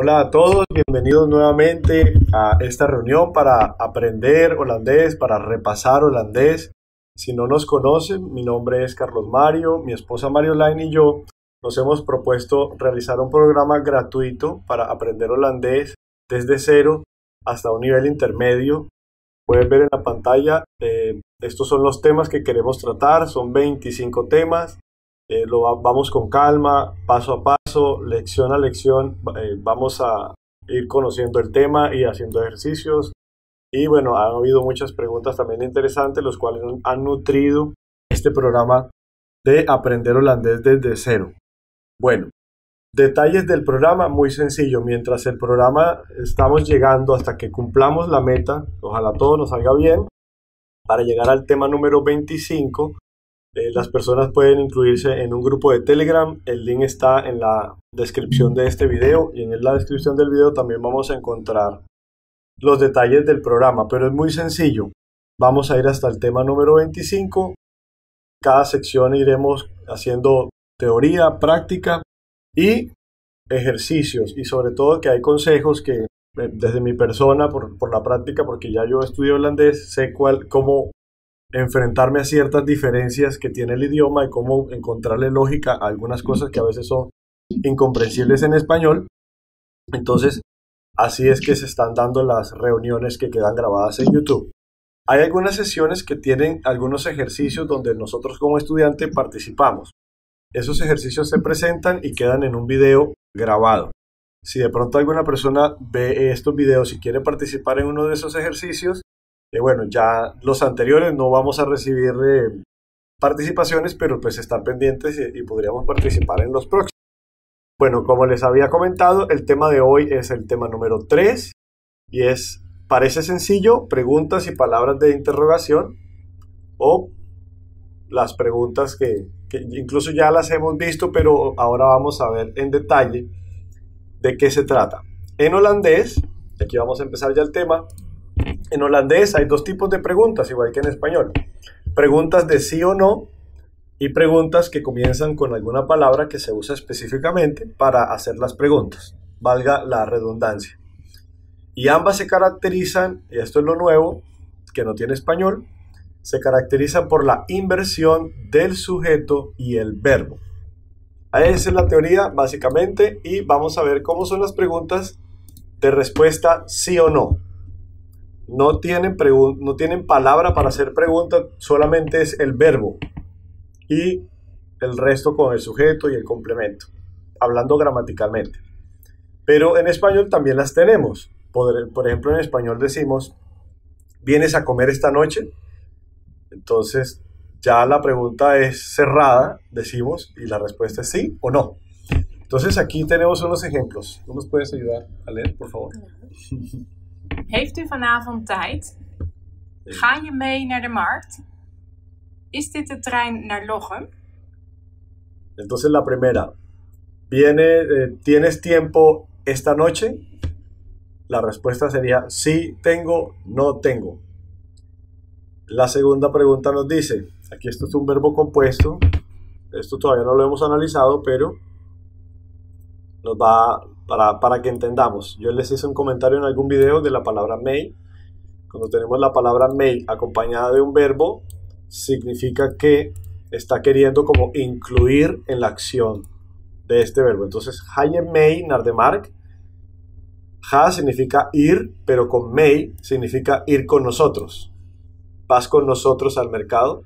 Hola a todos, bienvenidos nuevamente a esta reunión para aprender holandés, para repasar holandés. Si no nos conocen, mi nombre es Carlos Mario, mi esposa Marioline y yo nos hemos propuesto realizar un programa gratuito para aprender holandés desde cero hasta un nivel intermedio. Puedes ver en la pantalla, estos son los temas que queremos tratar, son 25 temas. Vamos con calma, paso a paso, lección a lección, vamos a ir conociendo el tema y haciendo ejercicios. Y bueno, han habido muchas preguntas también interesantes, los cuales han nutrido este programa de aprender holandés desde cero. Bueno, detalles del programa, muy sencillo. Mientras el programa estamos llegando hasta que cumplamos la meta, ojalá todo nos salga bien, para llegar al tema número 25. Las personas pueden incluirse en un grupo de Telegram. El link está en la descripción de este video y en la descripción del video también vamos a encontrar los detalles del programa, pero es muy sencillo. Vamos a ir hasta el tema número 25. Cada sección iremos haciendo teoría, práctica y ejercicios, y sobre todo que hay consejos que desde mi persona, por la práctica, porque ya yo estudio holandés, sé cómo enfrentarme a ciertas diferencias que tiene el idioma y cómo encontrarle lógica a algunas cosas que a veces son incomprensibles en español. Entonces, así es que se están dando las reuniones que quedan grabadas en YouTube. Hay algunas sesiones que tienen algunos ejercicios donde nosotros como estudiante participamos. Esos ejercicios se presentan y quedan en un video grabado. Si de pronto alguna persona ve estos videos y quiere participar en uno de esos ejercicios, bueno, ya los anteriores no vamos a recibir participaciones, pero pues estar pendientes y podríamos participar en los próximos. Bueno, como les había comentado, el tema de hoy es el tema número 3 y parece sencillo, preguntas y palabras de interrogación, o las preguntas que incluso ya las hemos visto, pero ahora vamos a ver en detalle de qué se trata. En holandés, aquí vamos a empezar ya el tema. En holandés hay dos tipos de preguntas, igual que en español. Preguntas de sí o no y preguntas que comienzan con alguna palabra que se usa específicamente para hacer las preguntas, valga la redundancia. Y ambas se caracterizan, y esto es lo nuevo, que no tiene español, se caracterizan por la inversión del sujeto y el verbo. Esa es la teoría, básicamente, y vamos a ver cómo son las preguntas de respuesta sí o no. No tienen palabra para hacer preguntas, solamente es el verbo y el resto con el sujeto y el complemento, hablando gramaticalmente. Pero en español también las tenemos. Por ejemplo, en español decimos, ¿vienes a comer esta noche? Entonces ya la pregunta es cerrada, decimos, y la respuesta es sí o no. Entonces aquí tenemos unos ejemplos. ¿Tú nos puedes ayudar a leer, por favor? Heeft u vanavond tijd? Ga je mee naar de markt? Is dit de trein naar Lochem? Entonces la primera, ¿tienes tiempo esta noche? La respuesta sería sí tengo, no tengo. La segunda pregunta nos dice, aquí esto es un verbo compuesto, esto todavía no lo hemos analizado, pero nos va para que entendamos. Yo les hice un comentario en algún video de la palabra may. Cuando tenemos la palabra may acompañada de un verbo, significa que está queriendo como incluir en la acción de este verbo. Entonces, ga je mee naar de markt? Ja significa ir, pero con may significa ir con nosotros. Vas con nosotros al mercado.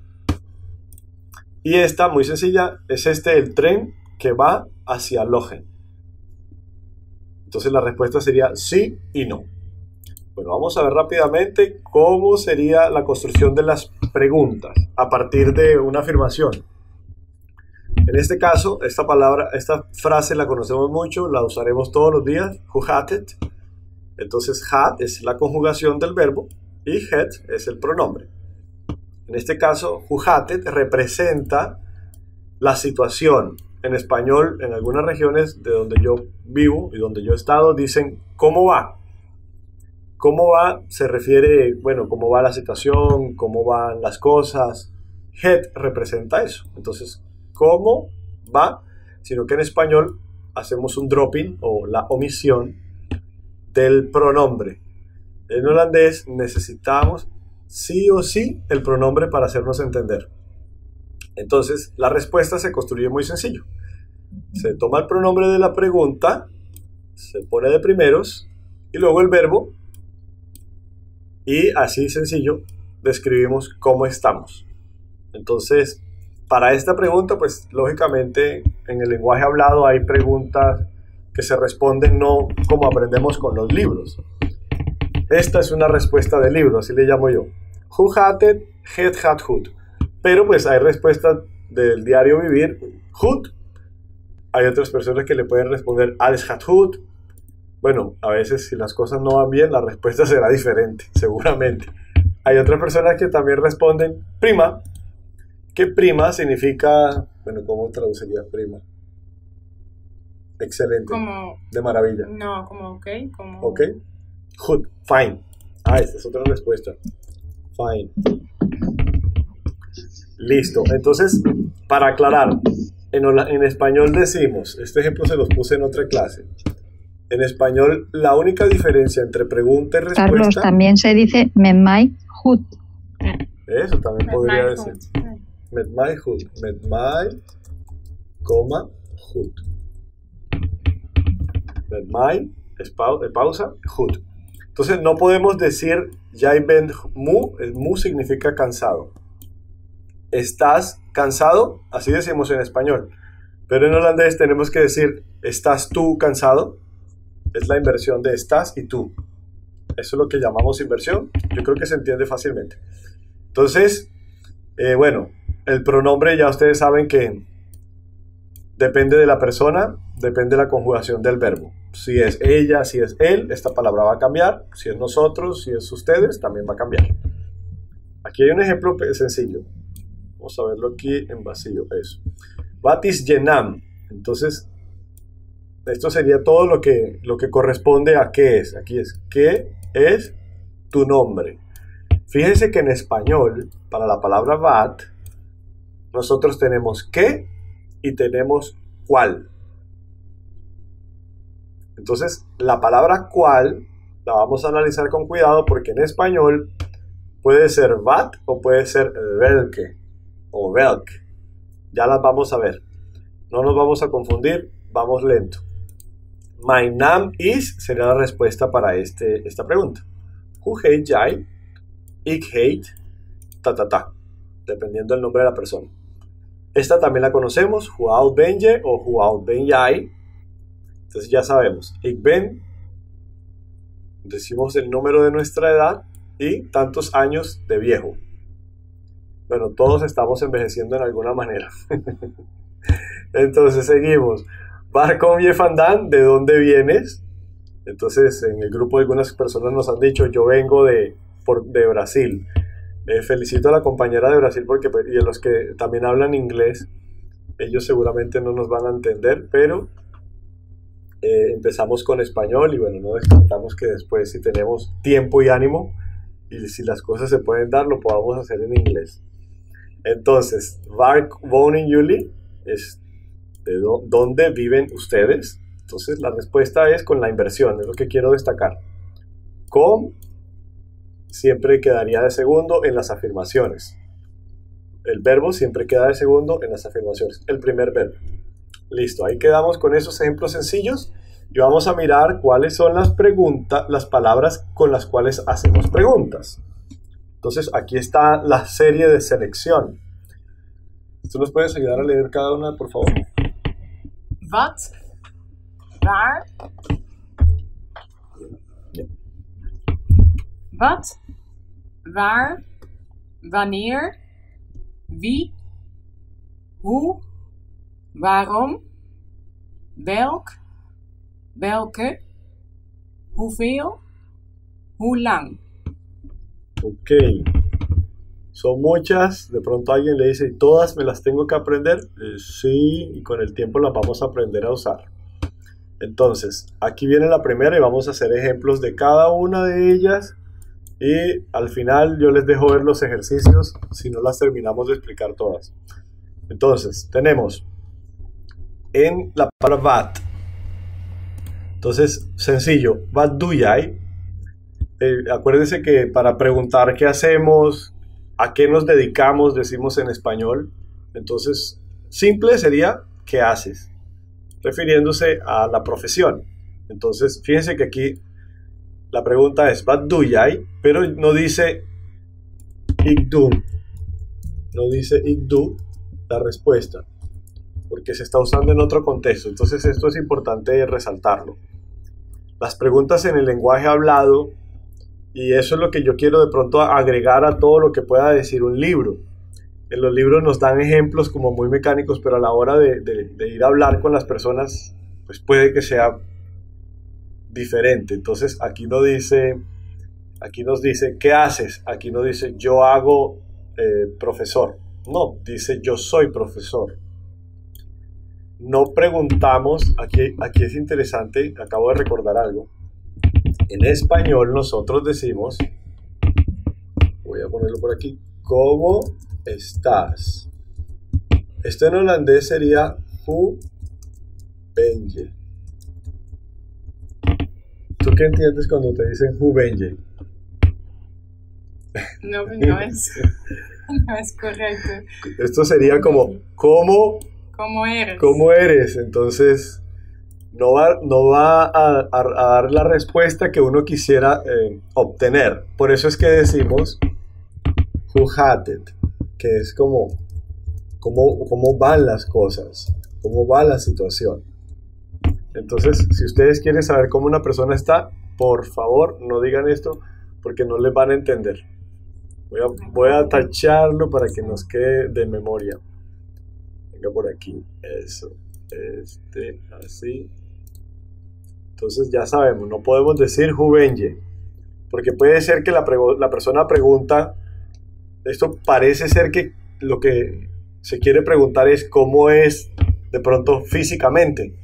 Y esta, muy sencilla, es el tren que va hacia Lochem. Entonces la respuesta sería sí y no. Bueno, vamos a ver rápidamente cómo sería la construcción de las preguntas a partir de una afirmación. En este caso, esta frase la conocemos mucho, la usaremos todos los días. Hoe gaat het? Entonces, gaat es la conjugación del verbo y het es el pronombre. En este caso, hoe gaat het representa la situación. En español, en algunas regiones de donde yo vivo y donde yo he estado, dicen ¿cómo va? ¿Cómo va? Se refiere, bueno, cómo va la situación, cómo van las cosas. Het representa eso. Entonces, ¿cómo va? Sino que en español hacemos un dropping o la omisión del pronombre. En holandés necesitamos sí o sí el pronombre para hacernos entender. Entonces, la respuesta se construye muy sencillo. Se toma el pronombre de la pregunta, se pone de primeros y luego el verbo, y así sencillo describimos cómo estamos. Entonces, para esta pregunta, pues lógicamente en el lenguaje hablado hay preguntas que se responden no como aprendemos con los libros. Esta es una respuesta de libro, así le llamo yo. Hoe gaat het? Het gaat goed. Pero pues hay respuestas del diario vivir, goed. Hay otras personas que le pueden responder alles gaat goed. Bueno, a veces si las cosas no van bien, la respuesta será diferente, seguramente. Hay otras personas que también responden prima, que prima significa, bueno, ¿cómo traduciría prima? Excelente, Como, de maravilla. no, como ok, como... ¿Ok? Good, fine. Esta es otra respuesta. Fine. Listo. Entonces, para aclarar, en español decimos, este ejemplo se los puse en otra clase. En español, la única diferencia entre pregunta y respuesta... Carlos, también se dice met mij goed. Eso también Met podría mij decir. goed. Met mij goed. Met mij, coma, goed. Met mij, es pausa, goed. Entonces no podemos decir jij bent moe, el moe significa cansado. ¿Estás cansado? Así decimos en español. Pero en holandés tenemos que decir ¿estás tú cansado? Es la inversión de estás y tú. Eso es lo que llamamos inversión. Yo creo que se entiende fácilmente. Entonces, bueno, el pronombre ya ustedes saben que depende de la persona, depende de la conjugación del verbo. Si es ella, si es él, esta palabra va a cambiar. Si es nosotros, si es ustedes, también va a cambiar. Aquí hay un ejemplo sencillo. Vamos a verlo aquí en vacío. Eso. Wat is je naam? Entonces, esto sería todo lo que corresponde a qué es. Aquí es, ¿qué es tu nombre? Fíjense que en español, para la palabra wat, nosotros tenemos qué y tenemos cuál. Entonces, la palabra cuál la vamos a analizar con cuidado porque en español puede ser wat o puede ser welke o welk. Ya las vamos a ver. No nos vamos a confundir, vamos lento. My name is sería la respuesta para esta pregunta. Hoe heet jij? Ik heet ta ta ta, dependiendo del nombre de la persona. Esta también la conocemos, hoe oud ben je o hoe oud ben jij. Entonces ya sabemos, ik ben, decimos el número de nuestra edad y tantos años de viejo. Bueno, todos estamos envejeciendo en alguna manera. Entonces seguimos. Waar kom je vandaan? ¿De dónde vienes? Entonces en el grupo algunas personas nos han dicho, yo vengo de Brasil. Felicito a la compañera de Brasil porque, y a los que también hablan inglés, ellos seguramente no nos van a entender, pero empezamos con español y bueno, no descartamos que después si tenemos tiempo y ánimo y si las cosas se pueden dar, lo podamos hacer en inglés. Entonces, waar wonen jullie? Es de dónde viven ustedes. Entonces la respuesta es con la inversión, es lo que quiero destacar. Kom siempre quedaría de segundo en las afirmaciones. El verbo siempre queda de segundo en las afirmaciones, el primer verbo. Listo, ahí quedamos con esos ejemplos sencillos y vamos a mirar cuáles son las palabras con las cuales hacemos preguntas. Entonces aquí está la serie de selección. ¿Tú nos puedes ayudar a leer cada una, por favor? Wat, waar, wat, waar, wanneer, wie, hoe, waarom, welk, welke, hoeveel, hoe lang. Ok. Son muchas, de pronto alguien le dice, ¿y todas me las tengo que aprender? Sí, y con el tiempo las vamos a aprender a usar. Entonces, aquí viene la primera y vamos a hacer ejemplos de cada una de ellas y al final yo les dejo ver los ejercicios si no las terminamos de explicar todas. Entonces, tenemos en la palabra wat. Entonces, sencillo, what do jij? Acuérdense que para preguntar qué hacemos, a qué nos dedicamos, decimos en español. Entonces, simple sería ¿qué haces? Refiriéndose a la profesión. Entonces, fíjense que aquí la pregunta es what do jij, pero no dice ik doe. No dice ik doe la respuesta, porque se está usando en otro contexto. Entonces, esto es importante resaltarlo. Las preguntas en el lenguaje hablado, y eso es lo que yo quiero de pronto agregar a todo lo que pueda decir un libro. En los libros nos dan ejemplos como muy mecánicos, pero a la hora de ir a hablar con las personas, pues puede que sea diferente. Entonces aquí nos dice, ¿qué haces? Aquí no dice, yo hago profesor. No, dice, yo soy profesor. No preguntamos, aquí es interesante, acabo de recordar algo. En español nosotros decimos, voy a ponerlo por aquí, ¿cómo estás? Esto en holandés sería hoe ben je. ¿Tú qué entiendes cuando te dicen hoe ben je? No es correcto. Esto sería como, ¿cómo eres? ¿Cómo eres? Entonces, no va a dar la respuesta que uno quisiera obtener. Por eso es que decimos who had it, que es como cómo van las cosas, cómo va la situación. Entonces, si ustedes quieren saber cómo una persona está, por favor, no digan esto porque no les van a entender. Voy a tacharlo para que nos quede de memoria. Venga por aquí, eso, así. Entonces ya sabemos, no podemos decir hoe ben je, porque puede ser que la persona pregunta, esto parece ser que lo que se quiere preguntar es cómo es de pronto físicamente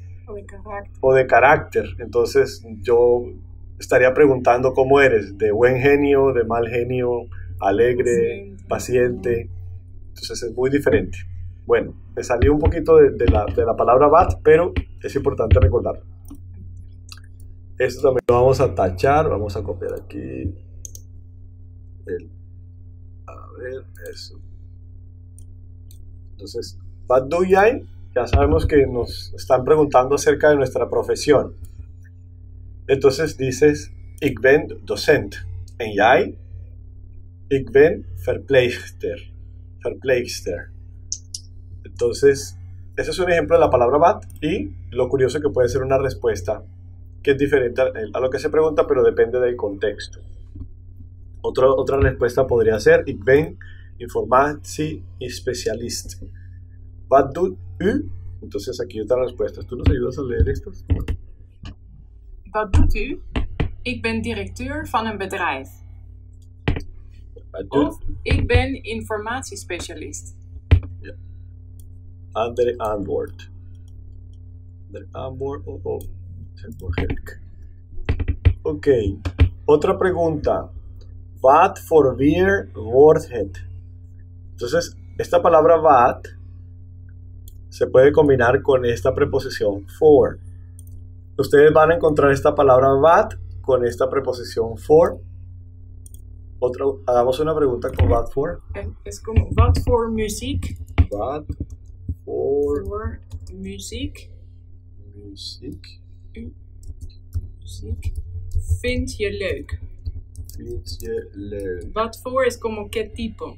o de carácter. Entonces yo estaría preguntando cómo eres, de buen genio, de mal genio, alegre, paciente. Entonces es muy diferente. Bueno, me salió un poquito de la palabra bat, pero es importante recordarlo. Esto también lo vamos a tachar, vamos a copiar aquí. A ver, eso. Entonces, what do jij? Ya sabemos que nos están preguntando acerca de nuestra profesión. Entonces dices, ik ben docent. En jij? Ik ben verpleegster. Entonces, ese es un ejemplo de la palabra bat y lo curioso que puede ser una respuesta que es diferente a lo que se pregunta, pero depende del contexto. Otra respuesta podría ser ik ben informatie-specialist. Wat doet u? Entonces aquí otra respuesta. ¿Tú nos ayudas a leer estas? Wat doet u? Ik ben directeur van een bedrijf. Of ik ben informatiespecialist. Ja. Andere antwoord. Ok. Otra pregunta. Wat voor weer wordt het? Entonces, esta palabra wat se puede combinar con esta preposición for. Ustedes van a encontrar esta palabra wat con esta preposición for. Hagamos una pregunta con what for. Es como, wat voor muziek? What for muziek? Muziek. Vind je leuk? Vind je leuk. Wat voor es como qué tipo.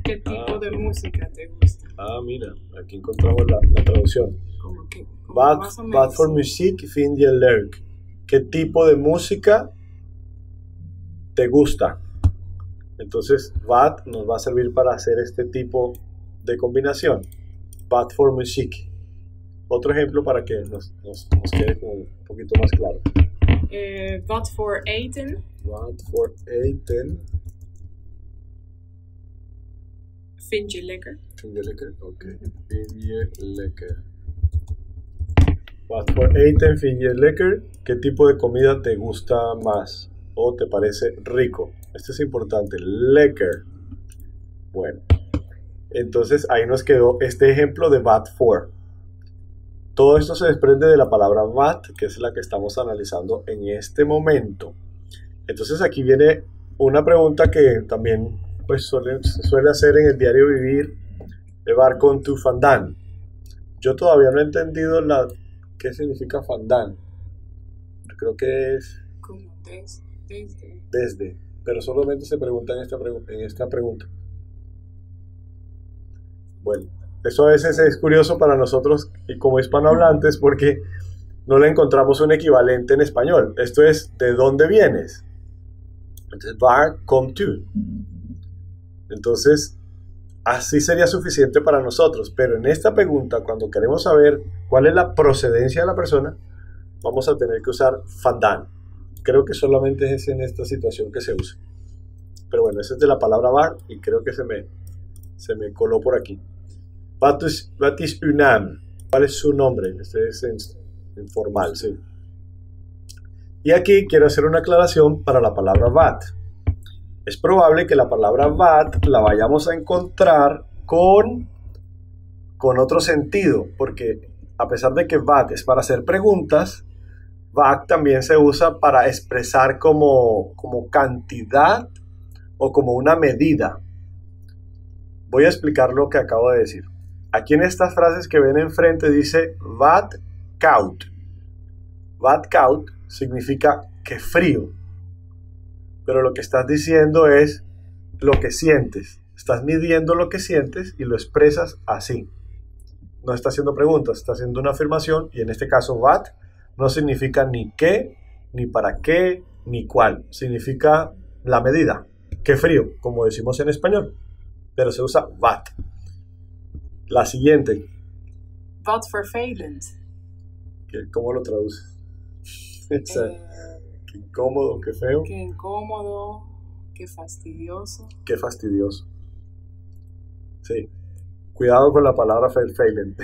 ¿Qué tipo de música te gusta? Mira, aquí encontramos la traducción. Como que, Wat voor muziek vind je leuk? ¿Qué tipo de música te gusta? Entonces, wat nos va a servir para hacer este tipo de combinación. Wat voor muziek. Otro ejemplo para que nos quede como un poquito más claro. Wat voor eten? Wat voor eten? Vind je lekker? Vind je lekker? Oké. Vind je lekker. Wat voor eten vind je lekker? ¿Qué tipo de comida te gusta más o te parece rico? Esto es importante. Lekker. Bueno. Entonces ahí nos quedó este ejemplo de what for. todo esto se desprende de la palabra wat, que es la que estamos analizando en este momento. Entonces aquí viene una pregunta que también pues, se suele hacer en el diario vivir, Var con tu fandán. Yo todavía no he entendido qué significa fandán. Creo que es Como desde. desde, pero solamente se pregunta en esta pregunta. Bueno, eso a veces es curioso para nosotros y como hispanohablantes porque no le encontramos un equivalente en español. Esto es, ¿de dónde vienes? Entonces, var come to. Entonces, así sería suficiente para nosotros. Pero en esta pregunta, cuando queremos saber cuál es la procedencia de la persona, vamos a tener que usar vandaan. Creo que solamente es en esta situación que se usa. Pero bueno, ese es de la palabra var y creo que se me coló por aquí. Wat is uw naam? ¿Cuál es su nombre? Este es informal, sí. Y aquí quiero hacer una aclaración para la palabra wat. Es probable que la palabra wat la vayamos a encontrar con otro sentido, porque a pesar de que wat es para hacer preguntas, wat también se usa para expresar como cantidad o como una medida. Voy a explicar lo que acabo de decir. Aquí en estas frases que ven enfrente dice wat koud. Wat koud significa que frío. Pero lo que estás diciendo es lo que sientes. Estás midiendo lo que sientes y lo expresas así. No está haciendo preguntas, está haciendo una afirmación y en este caso wat no significa ni qué, ni para qué, ni cuál. Significa la medida. Qué frío, como decimos en español. Pero se usa wat. La siguiente. Wat vervelend. ¿Cómo lo traduces? Qué incómodo, qué feo. Qué incómodo, qué fastidioso. Qué fastidioso. Sí. Cuidado con la palabra vervelend.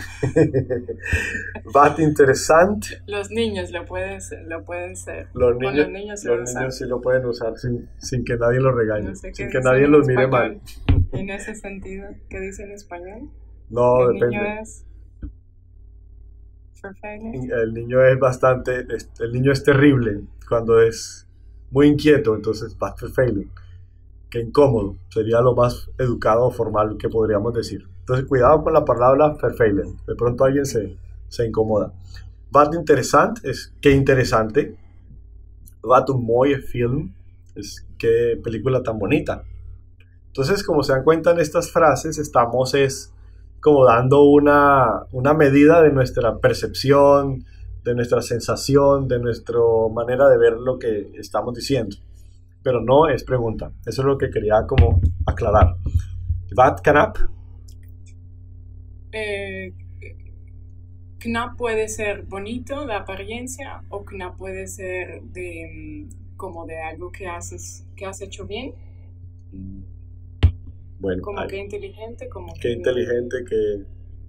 Wat interessant. Los niños lo pueden ser. Los niños sí lo pueden usar sin que nadie los regañe, No sé sin que nadie los mire mal. En ese sentido, ¿qué dice en español? No, ¿El depende. niño es vervelend? El niño es terrible cuando es muy inquieto, entonces wat vervelend. Qué incómodo, sería lo más educado o formal que podríamos decir. Entonces cuidado con la palabra vervelend, de pronto alguien se incomoda. Wat interessant es qué interesante. Wat een mooie film es qué película tan bonita. Entonces, como se dan cuenta en estas frases, estamos como dando una medida de nuestra percepción, de nuestra sensación, de nuestra manera de ver lo que estamos diciendo. Pero no es pregunta. Eso es lo que quería como aclarar. Wat knap. Knap puede ser bonito, de apariencia, o knap puede ser como de algo que has hecho bien. Bueno, como que inteligente, qué inteligente,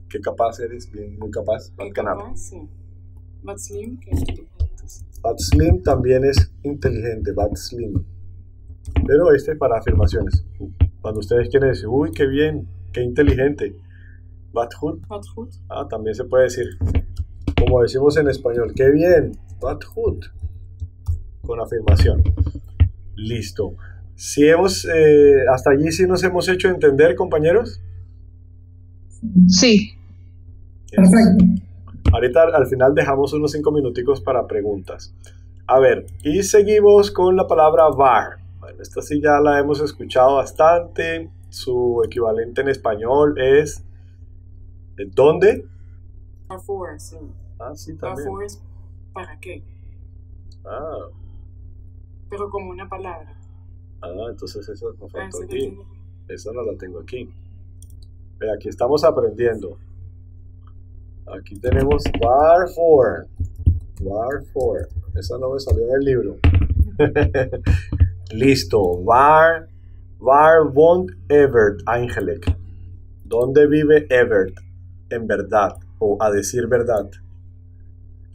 qué capaz eres, bien, muy capaz. Wat knap. Sí. Wat slim, qué inteligente. Wat slim también es inteligente, wat slim. Pero este es para afirmaciones. Cuando ustedes quieren decir, uy, qué bien, qué inteligente. Wat goed. Wat goed. También se puede decir, como decimos en español, qué bien, wat goed. Con afirmación. Listo. Si hasta allí sí nos hemos hecho entender, compañeros. Sí. Perfecto. Ahorita al final dejamos unos 5 minuticos para preguntas. A ver, y seguimos con la palabra var. Bueno, esta sí ya la hemos escuchado bastante. Su equivalente en español es ¿dónde? Waarvoor, sí. Sí, también. Waarvoor es ¿para qué? Pero como una palabra. Entonces eso me faltó aquí. Esa no la tengo aquí. Pero aquí estamos aprendiendo. Aquí tenemos waarvoor. Waarvoor. Esa no me salió del libro. Listo. Waar woont Evert eigenlijk? ¿Dónde vive Evert? En verdad. O a decir verdad.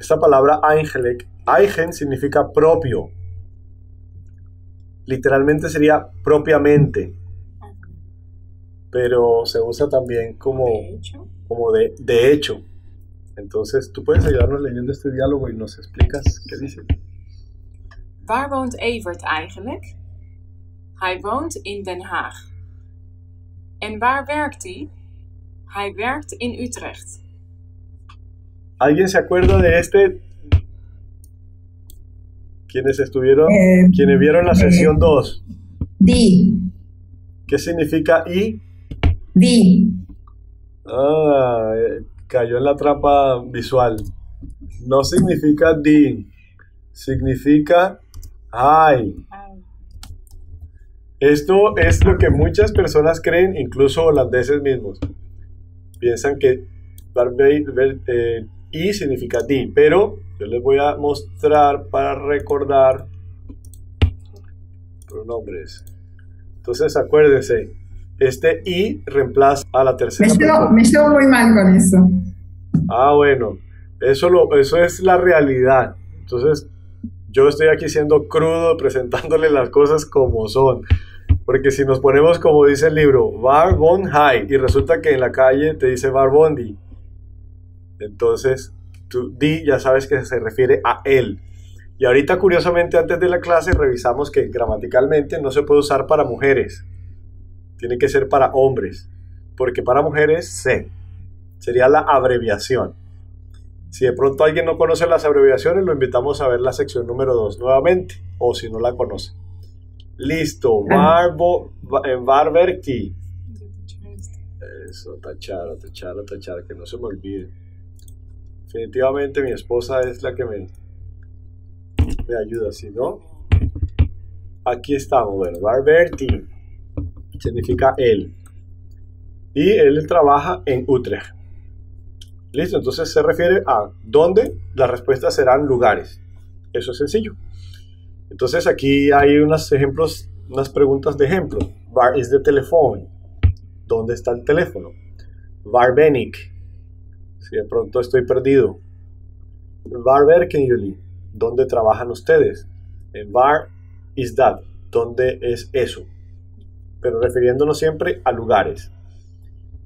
Esta palabra eigenlijk, eigen significa propio. Literalmente sería propiamente. Pero se usa también como de hecho. Entonces, ¿tú puedes ayudarnos leyendo este diálogo y nos explicas qué dice? Waar woont Evert eigenlijk? Hij woont in Den Haag. En waar werkt hij? Hij werkt in Utrecht. ¿Alguien se acuerda de este? Quienes estuvieron, quienes vieron la sesión 2. Di. ¿Qué significa y? Di. Cayó en la trampa visual. No significa di, significa ay. Esto es lo que muchas personas creen, incluso holandeses mismos. Piensan que y significa di, pero yo les voy a mostrar para recordar pronombres. Entonces acuérdense, este y reemplaza a la tercera persona. Me llevo muy mal con eso. Bueno, eso es la realidad. Entonces yo estoy aquí siendo crudo, presentándole las cosas como son. Porque si nos ponemos como dice el libro, Waar woont hij, y resulta que en la calle te dice Waar woont die, entonces tú di ya sabes que se refiere a él. Y ahorita curiosamente antes de la clase revisamos que gramaticalmente no se puede usar para mujeres, tiene que ser para hombres, porque para mujeres sería la abreviación. Si de pronto alguien no conoce las abreviaciones, lo invitamos a ver la sección número 2 nuevamente, o si no la conoce. Listo, waar werkt hij. Eso, tachar, que no se me olvide. Definitivamente mi esposa es la que me ayuda, si no, aquí estamos. Bueno, waar werkt hij significa él. Y él trabaja en Utrecht. Listo, entonces se refiere a dónde, las respuestas serán lugares. Eso es sencillo. Entonces aquí hay unos ejemplos, unas preguntas de ejemplo. Waar is de telefoon? ¿Dónde está el teléfono? Waar ben ik? Si de pronto estoy perdido. Waar werken jullie? ¿Dónde trabajan ustedes? Waar is that? ¿Dónde es eso? Pero refiriéndonos siempre a lugares.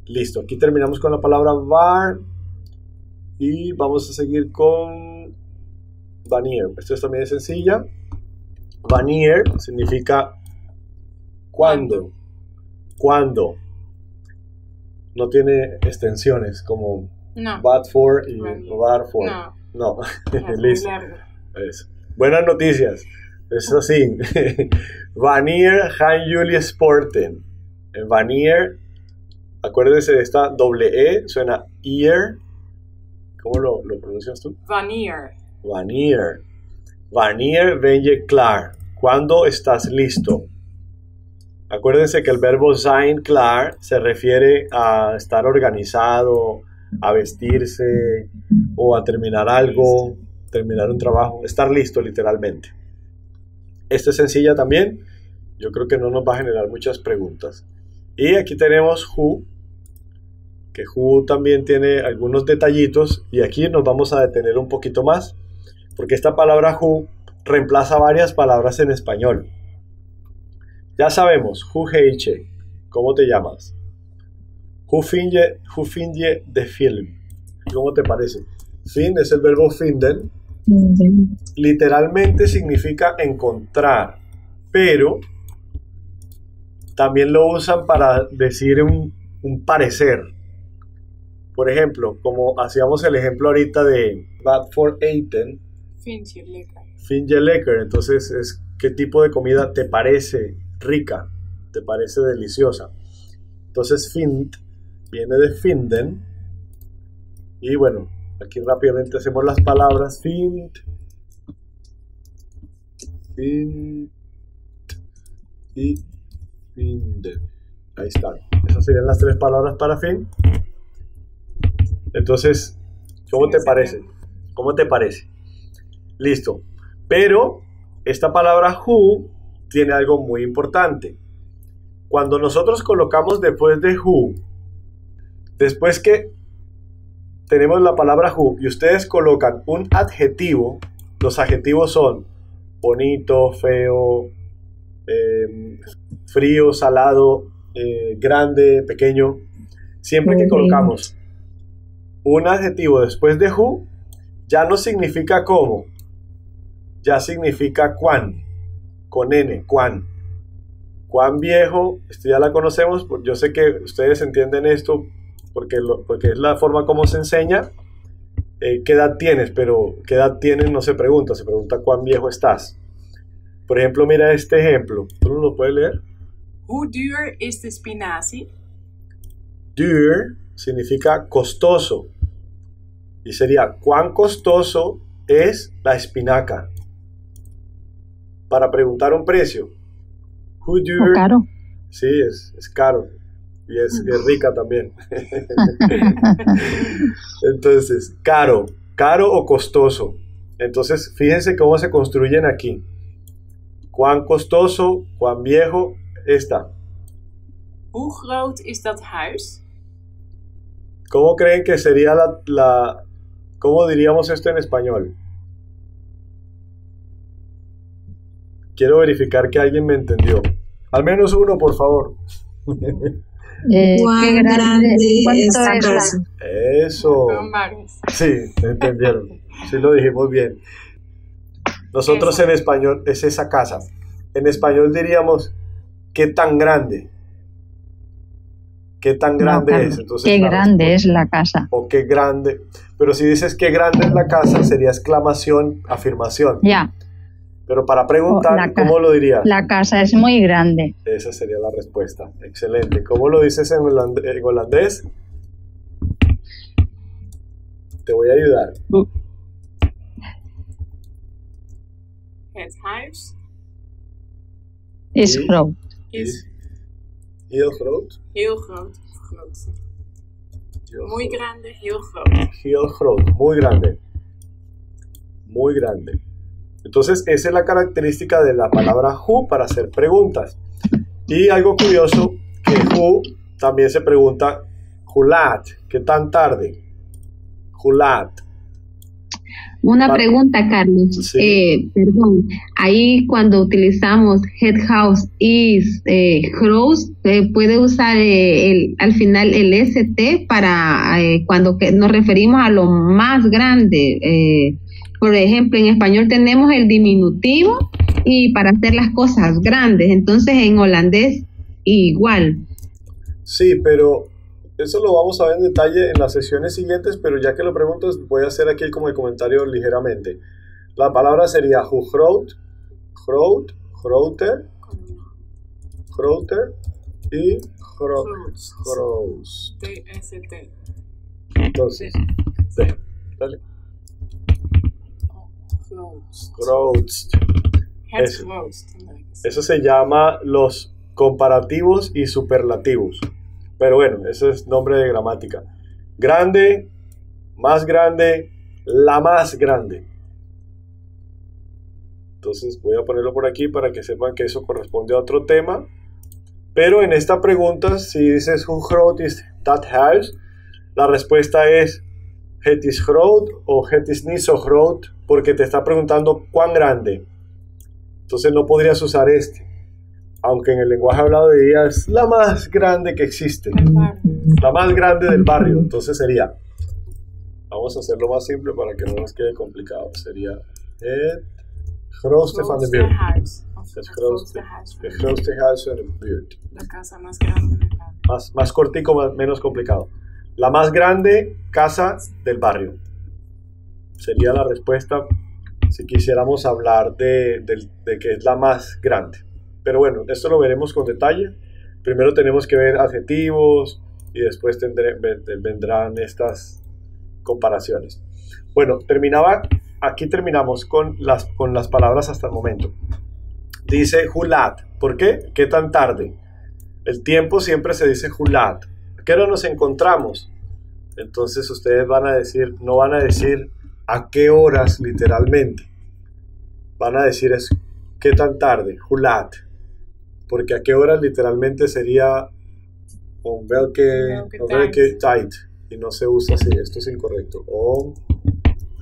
Listo, aquí terminamos con la palabra waar y vamos a seguir con wanneer. Esto también es sencilla. Wanneer significa cuándo. ¿Cuándo? No tiene extensiones como what for y waar for. No. Listo. Eso. Buenas noticias. Eso sí. Wanneer gaan jullie sporten? Wanneer, acuérdense de esta doble E, suena ear. ¿Cómo lo pronuncias tú? Wanneer. Wanneer. Wanneer ben je klaar? ¿Cuándo estás listo? Acuérdense que el verbo zijn klaar se refiere a estar organizado, a vestirse o a terminar algo, terminar un trabajo, estar listo literalmente. Esta es sencilla también, yo creo que no nos va a generar muchas preguntas. Y aquí tenemos who, que who también tiene algunos detallitos y aquí nos vamos a detener un poquito más, porque esta palabra who reemplaza varias palabras en español. Ya sabemos, hoe heet je? ¿Cómo te llamas? Hoe vind je de film? ¿Cómo te parece? Fin es el verbo vinden. Literalmente significa encontrar, pero también lo usan para decir un parecer. Por ejemplo, como hacíamos el ejemplo ahorita de Bad for Eaten, Vind je lekker. Vind je lekker, entonces es qué tipo de comida te parece rica, te parece deliciosa. Entonces vind viene de finden y bueno, aquí rápidamente hacemos las palabras vind y finden. Ahí están. Esas serían las tres palabras para fin. Entonces, ¿cómo te parece? ¿Cómo te parece? Listo. Pero esta palabra who tiene algo muy importante. Cuando nosotros colocamos después de who, después que tenemos la palabra who y ustedes colocan un adjetivo, los adjetivos son bonito, feo, frío, salado, grande, pequeño. Siempre que colocamos un adjetivo después de who ya no significa cómo, ya significa cuán, con N, cuán. Cuán viejo, esto ya la conocemos, yo sé que ustedes entienden esto porque es la forma como se enseña. ¿Qué edad tienes? Pero ¿qué edad tienes? No se pregunta cuán viejo estás. Por ejemplo, mira este ejemplo. ¿Tú no lo puedes leer? Hoe duur is de spinazie? Duur significa costoso. Y sería, ¿cuán costoso es la espinaca? Para preguntar un precio. Hoe duur? O caro. Sí, es caro. Y es rica también. Entonces, caro o costoso. Entonces, fíjense cómo se construyen aquí. Cuán costoso, cuán viejo, esta. Hoe groot is dat huis? ¿Cómo creen que sería cómo diríamos esto en español? Quiero verificar que alguien me entendió. Al menos uno, por favor. ¿Qué ¿Cuán grande? grande ¿Cuánto es la es la- casa? Eso. Fueron varios. Sí, me entendieron. Sí lo dijimos bien. Nosotros Eso. en español es esa casa. En español diríamos, ¿qué tan grande? ¿Qué tan No, grande Carlos, es? Entonces, qué la grande respuesta- es la casa. O qué grande. Pero si dices qué grande es la casa, sería exclamación, afirmación. Ya, Pero para preguntar, la ca- ¿cómo lo dirías? la casa es muy grande. Esa sería la respuesta. Excelente. ¿Cómo lo dices en holandés? Te voy a ayudar. Het huis Es Sí. groot. is Heel groot. heel groot. Groot. Heel Muy groot. grande, heel groot. Heel groot. Muy grande. Muy grande. Entonces, esa es la característica de la palabra who para hacer preguntas. Y algo curioso, que who también se pregunta who laat, ¿qué tan tarde? Who laat. Una Ah, pregunta, Carlos. sí. Perdón. Ahí cuando utilizamos head house is gross, puede usar al final el ST para cuando nos referimos a lo más grande. Por ejemplo, en español tenemos el diminutivo y para hacer las cosas grandes. Entonces, en holandés igual. Sí, pero eso lo vamos a ver en detalle en las sesiones siguientes, pero ya que lo preguntas, voy a hacer aquí como el comentario ligeramente. La palabra sería who groot, groter, groter y Grootst. grootst. TST. Entonces, dale, Grootst. grootst. Het Eso. grootst. Eso se llama los comparativos y superlativos. Pero bueno, eso es nombre de gramática. Grande, más grande, la más grande. Entonces voy a ponerlo por aquí para que sepan que eso corresponde a otro tema. Pero en esta pregunta, si dices hoe groot is dat huis, la respuesta es het is groot o het is niet zo groot, porque te está preguntando cuán grande. Entonces no podrías usar este. Aunque en el lenguaje hablado diría es la más grande que existe. La más grande del barrio. Entonces sería, vamos a hacerlo más simple para que no nos quede complicado. Sería het grootste van de buurt. huis. Of Het het grootste, grootste huis. het grootste huis van de buurt. La casa más grande del barrio. Más cortico, menos complicado. La más grande casa del barrio. Sería la respuesta si quisiéramos hablar de que es la más grande. Pero bueno, esto lo veremos con detalle. Primero tenemos que ver adjetivos y después vendrán estas comparaciones. Bueno, aquí terminamos con las palabras hasta el momento. Dice who laat. ¿Por qué? ¿Qué tan tarde? El tiempo siempre se dice who laat. ¿A qué hora nos encontramos? Entonces ustedes no van a decir a qué horas literalmente. Van a decir es qué tan tarde, who laat. Porque a qué horas literalmente sería on welke tijd. Y no se usa así, esto es incorrecto. On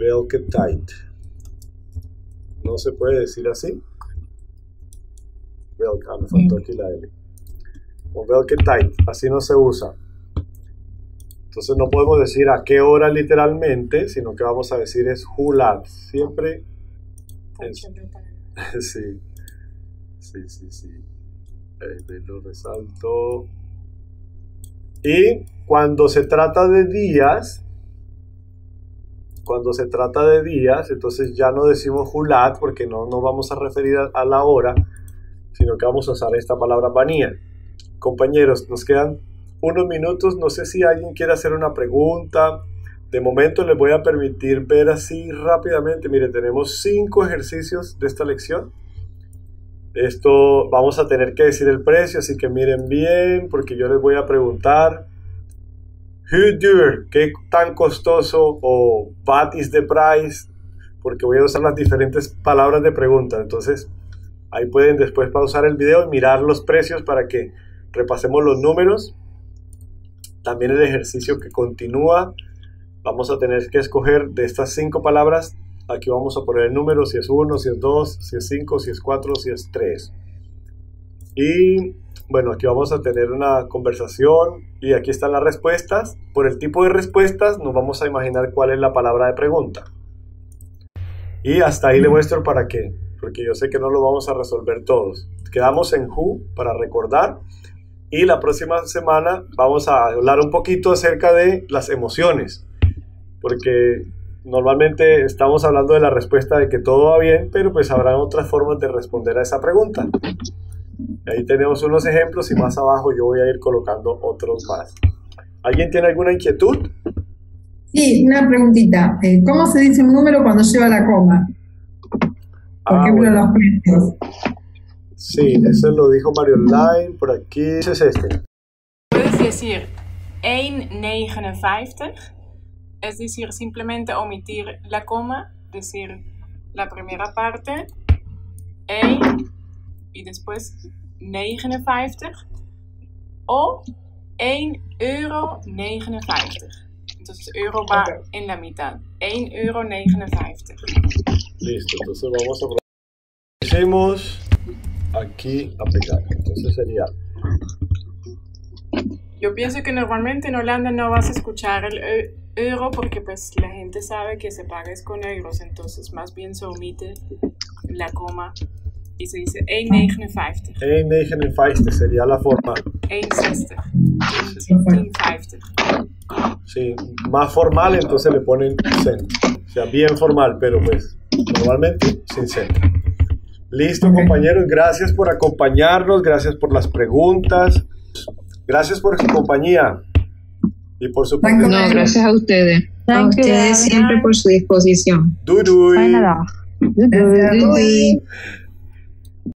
welke tijd. No se puede decir así. Me faltó aquí la L. On welke tijd. Así no se usa. Entonces no podemos decir a qué hora literalmente, sino que vamos a decir es hulat. Siempre es, sí, sí. Lo resalto. Y cuando se trata de días, entonces ya no decimos hulat porque no nos vamos a referir a la hora, sino que vamos a usar esta palabra banía. Compañeros, nos quedan unos minutos, no sé si alguien quiere hacer una pregunta. De momento les voy a permitir ver así rápidamente. Mire, tenemos 5 ejercicios de esta lección. Esto vamos a tener que decir el precio, así que miren bien, porque yo les voy a preguntar How dear, qué tan costoso, o what is the price, porque voy a usar las diferentes palabras de pregunta. Entonces ahí pueden después pausar el video y mirar los precios para que repasemos los números. También el ejercicio que continúa, vamos a tener que escoger de estas 5 palabras. Aquí vamos a poner el número, si es 1, si es 2, si es 5, si es 4, si es 3. Y bueno, aquí vamos a tener una conversación y aquí están las respuestas. Por el tipo de respuestas nos vamos a imaginar cuál es la palabra de pregunta. Y hasta ahí le muestro para qué, porque yo sé que no lo vamos a resolver todos. Quedamos en who para recordar. Y la próxima semana vamos a hablar un poquito acerca de las emociones, porque normalmente estamos hablando de la respuesta de que todo va bien, pero pues habrá otras formas de responder a esa pregunta. Ahí tenemos unos ejemplos y más abajo yo voy a ir colocando otros más. ¿Alguien tiene alguna inquietud? Sí, una preguntita. ¿Cómo se dice un número cuando lleva la coma? Por ejemplo, bueno. los precios. Sí, eso lo dijo Mario Online. Por aquí ese es este. Puedes decir 1,59, es decir, simplemente omitir la coma, decir la primera parte, 1 y después 59, o 1,59 €. Entonces euro va en la mitad, 1,59 €. Listo, entonces vamos a hacemos aquí a pegar. Entonces sería, Yo pienso que normalmente en Holanda no vas a escuchar el euro porque pues la gente sabe que se paga es con euros, entonces más bien se omite la coma y se dice 1,59. 1,59 sería la forma. 1,60. 1,50. Sí, más formal, entonces le ponen cent. O sea, bien formal, pero pues normalmente sin cent. Listo, compañeros, gracias por acompañarnos, gracias por las preguntas, gracias por su compañía y por su Thank you. No, gracias a ustedes. A ustedes siempre por su disposición. Dudui. Nada. Gracias. Uy.